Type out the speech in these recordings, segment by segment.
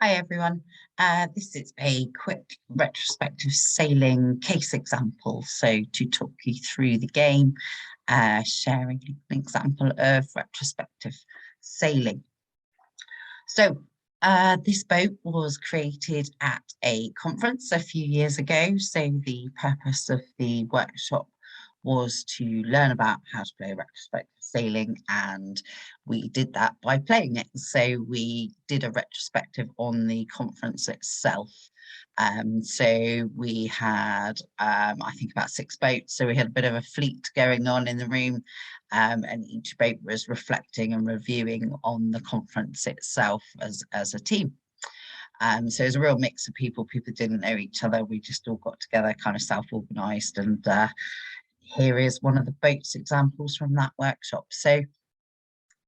Hi everyone. This is a quick retrospective sailing case example. So to talk you through the game, sharing an example of retrospective sailing. So this boat was created at a conference a few years ago. So the purpose of the workshop was to learn about how to play retrospective sailing, and we did that by playing it. So we did a retrospective on the conference itself. So we had, I think, about 6 boats. So we had a bit of a fleet going on in the room, and each boat was reflecting and reviewing on the conference itself as a team. So it was a real mix of people. People didn't know each other. We just all got together, kind of self-organized, and here is one of the boats examples from that workshop. So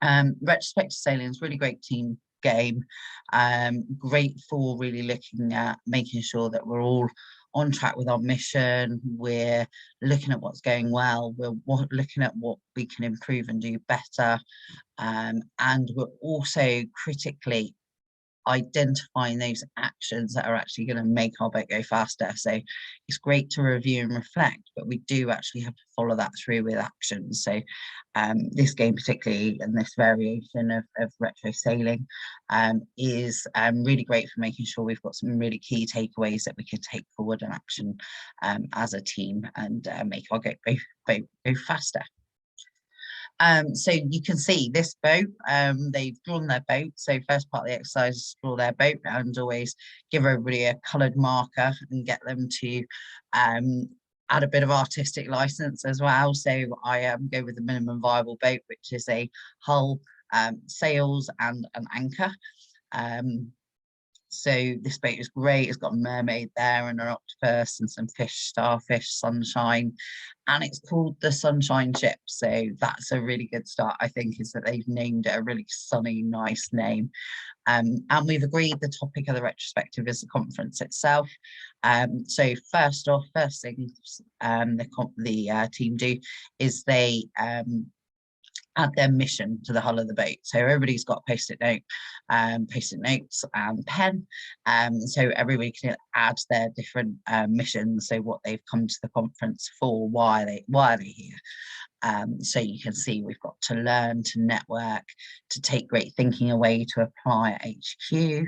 retrospective sailing is a really great team game, great for really looking at making sure that we're all on track with our mission. We're looking at what's going well, we're looking at what we can improve and do better, and we're also critically identifying those actions that are actually going to make our boat go faster. So it's great to review and reflect, but we do actually have to follow that through with action. So this game particularly, and this variation of retro sailing, is really great for making sure we've got some really key takeaways that we can take forward and action as a team, and make our boat go faster. So you can see this boat, they've drawn their boat. So first part of the exercise is draw their boat, and always give everybody a coloured marker and get them to add a bit of artistic license as well. So I go with the minimum viable boat, which is a hull, sails and an anchor. So this boat is great. It's got a mermaid there and an octopus and some fish, starfish, sunshine, and it's called the Sunshine Ship. So that's a really good start, I think, is that they've named it a really sunny, nice name. And we've agreed the topic of the retrospective is the conference itself. So first thing the team do is they add their mission to the hull of the boat. So everybody's got a post-it note, post-it notes and pen. So everybody can add their different missions, so what they've come to the conference for, why are they here. So you can see we've got to learn, to network, to take great thinking away, to apply at HQ,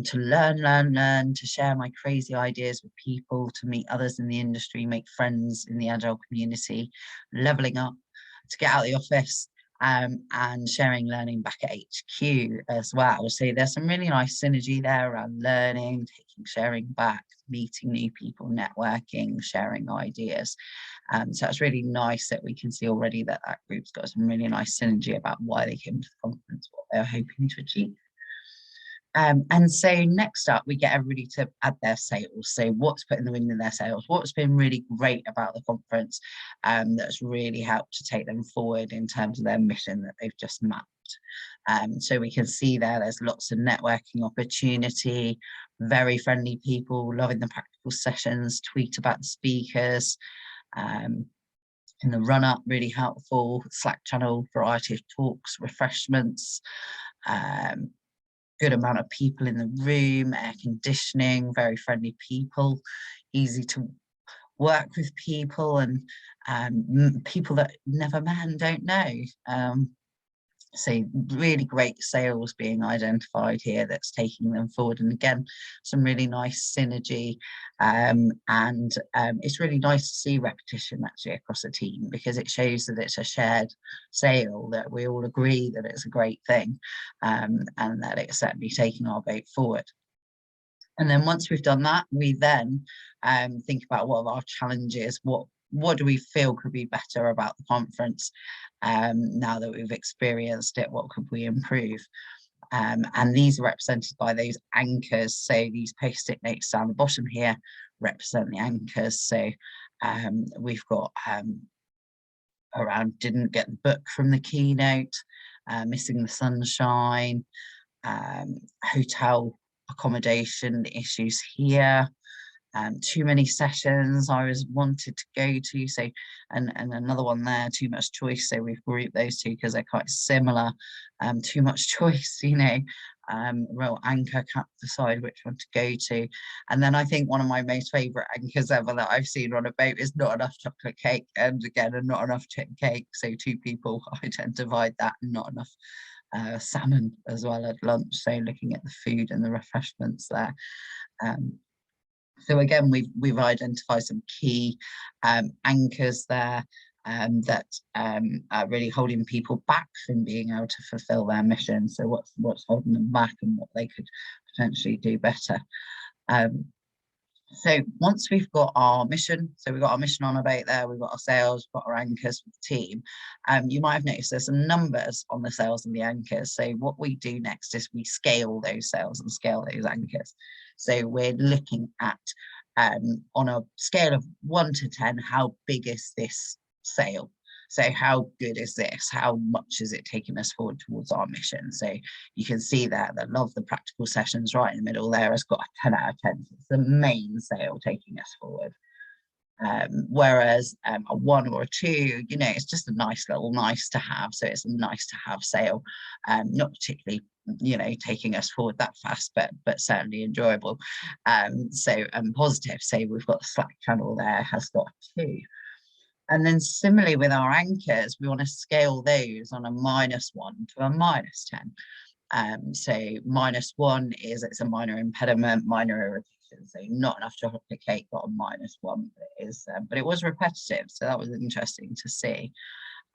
to learn, to share my crazy ideas with people, to meet others in the industry, make friends in the Agile community, leveling up, to get out of the office, and sharing learning back at HQ as well. So there's some really nice synergy there around learning, sharing back, meeting new people, networking, sharing ideas. So it's really nice that we can see already that that group's got some really nice synergy about why they came to the conference, what they're hoping to achieve. And so next up, we get everybody to add their sails. So what's putting the wind in their sails? What's been really great about the conference that's really helped to take them forward in terms of their mission that they've just mapped. So we can see there's lots of networking opportunity, very friendly people, loving the practical sessions, tweet about the speakers. In the run-up, really helpful, Slack channel, variety of talks, refreshments, good amount of people in the room, air conditioning, very friendly people, easy to work with people, and people that never met and don't know. So really great sales being identified here that's taking them forward, and again some really nice synergy, and it's really nice to see repetition actually across a team, because it shows that it's a shared sale, that we all agree that it's a great thing, and that it's certainly taking our boat forward. And then once we've done that, we then think about what are our challenges, what do we feel could be better about the conference now that we've experienced it, what could we improve? And these are represented by those anchors. So these post-it notes down the bottom here represent the anchors. So we've got around didn't get the book from the keynote, missing the sunshine, hotel accommodation issues here, too many sessions I was wanted to go to, so and another one there, too much choice. So we've grouped those two because they're quite similar. Too much choice, you know, real anchor, can't decide which one to go to. And then I think one of my most favourite anchors ever that I've seen on a boat is not enough chocolate cake, and again, and not enough chicken cake. So 2 people, I tend to divide that, and not enough salmon as well at lunch. So looking at the food and the refreshments there. So again, we've identified some key anchors there that are really holding people back from being able to fulfill their mission. So what's holding them back and what they could potentially do better. So once we've got our mission, so we've got our mission on a boat there, we've got our sails, we've got our anchors with the team. You might have noticed there's some numbers on the sails and the anchors. So what we do next is we scale those sails and scale those anchors. So we're looking at, on a scale of 1 to 10, how big is this sail? So how good is this? How much is it taking us forward towards our mission? So you can see that the love the practical sessions right in the middle there has got a 10 out of 10. So it's the main sail taking us forward. Whereas a 1 or a 2, you know, it's just a nice little nice to have. So it's a nice to have sail, not particularly, you know, taking us forward that fast, but certainly enjoyable. So positive. So we've got the Slack channel there has got a 2. And then similarly with our anchors, we want to scale those on a -1 to a -10. So -1 is it's a minor impediment, minor irritation. So not enough chocolate cake, got a -1, but it was repetitive. So that was interesting to see.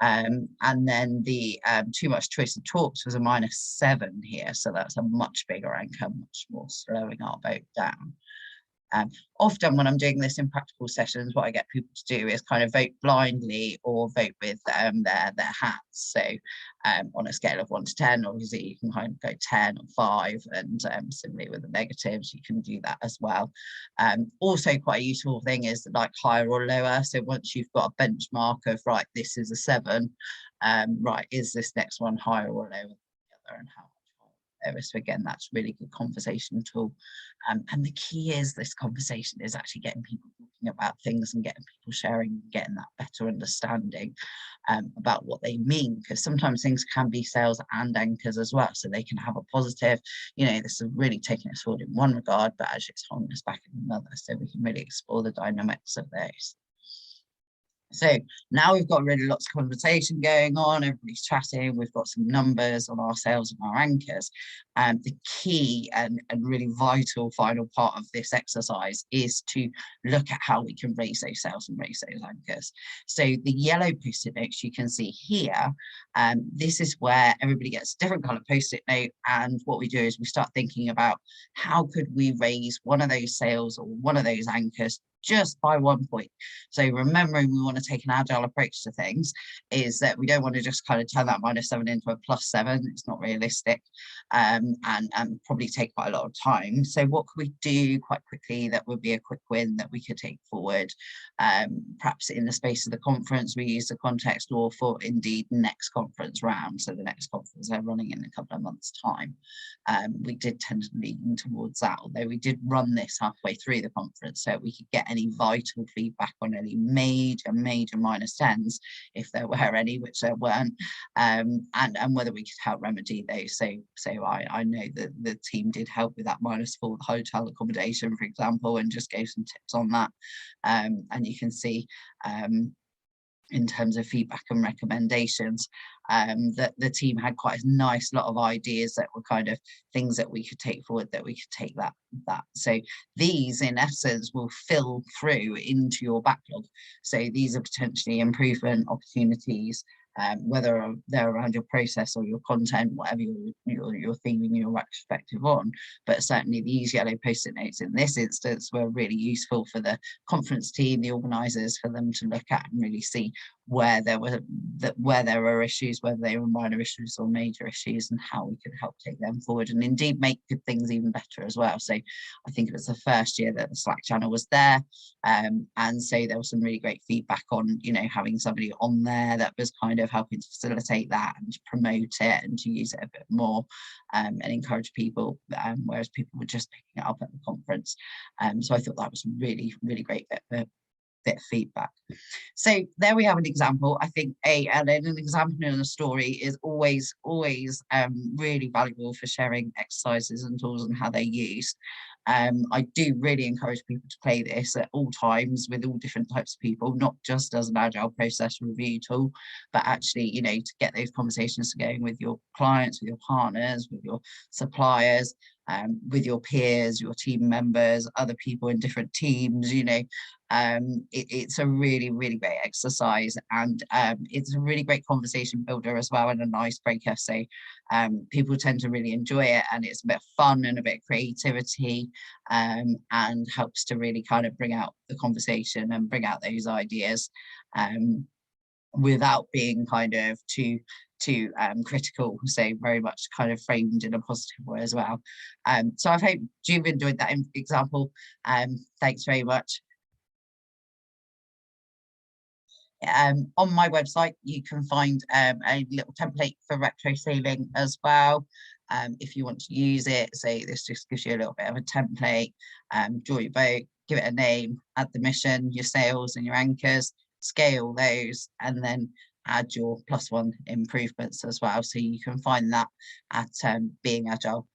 And then the too much choice of talks was a -7 here. So that's a much bigger anchor, much more slowing our boat down. Often when I'm doing this in practical sessions, what I get people to do is kind of vote blindly or vote with their hats. So on a scale of 1 to 10, obviously you can kind of go 10 or 5, and similarly with the negatives, you can do that as well. Also quite a useful thing is like higher or lower. So once you've got a benchmark of, right, this is a 7, right, is this next one higher or lower than the other, and how? So again, that's really good conversation tool. And the key is this conversation is actually getting people talking about things and getting people sharing, getting that better understanding about what they mean, because sometimes things can be sails and anchors as well. So they can have a positive, you know, this is really taking us forward in one regard, but actually it's holding us back in another. So we can really explore the dynamics of those. So now we've got really lots of conversation going on, everybody's chatting, we've got some numbers on our sails and our anchors. The key and really vital final part of this exercise is to look at how we can raise those sails and raise those anchors. So the yellow post-it notes you can see here, this is where everybody gets a different colour post-it note, and what we do is we start thinking about how could we raise one of those sails or one of those anchors just by 1 point. So remembering we want to take an agile approach to things is that we don't want to just kind of turn that -7 into a +7. It's not realistic, and probably take quite a lot of time. So what could we do quite quickly that would be a quick win that we could take forward? Perhaps in the space of the conference, we use the context, or for indeed next conference round. So the next conference they're running in a couple of months' time. We did tend to lean towards that, although we did run this halfway through the conference so we could get any vital feedback on any major -10s, if there were any, which there weren't, and whether we could help remedy those. So I know that the team did help with that -4 hotel accommodation, for example, and just gave some tips on that. And you can see in terms of feedback and recommendations, that the team had quite a nice lot of ideas that were kind of things that we could take forward, that we could take that. So these in essence will fill through into your backlog. So these are potentially improvement opportunities, whether they're around your process or your content, whatever you're theming your retrospective on. But certainly these yellow post-it notes in this instance were really useful for the conference team, the organisers, for them to look at and really see where there were issues, whether they were minor issues or major issues, and how we could help take them forward and indeed make good things even better as well. So I think it was the first year that the Slack channel was there, and so there was some really great feedback on, you know, having somebody on there that was kind of helping to facilitate that and to promote it and to use it a bit more, and encourage people, whereas people were just picking it up at the conference. So I thought that was a really, really great bit bit of feedback. So there we have an example. I think an example in a story is always really valuable for sharing exercises and tools and how they're used. I do really encourage people to play this at all times with all different types of people, not just as an agile process review tool, but actually, you know, to get those conversations going with your clients, with your partners, with your suppliers, with your peers, your team members, other people in different teams. You know, it's a really great exercise, and it's a really great conversation builder as well, and an icebreaker. So people tend to really enjoy it, and it's a bit of fun and a bit of creativity, and helps to really kind of bring out the conversation and bring out those ideas, without being kind of too critical, so very much kind of framed in a positive way as well. So I hope you've enjoyed that example. Thanks very much. On my website, you can find a little template for retro sailing as well, if you want to use it. So this just gives you a little bit of a template. Draw your boat, give it a name, add the mission, your sails and your anchors, scale those, and then add your +1 improvements as well. So you can find that at beingagile.co.uk.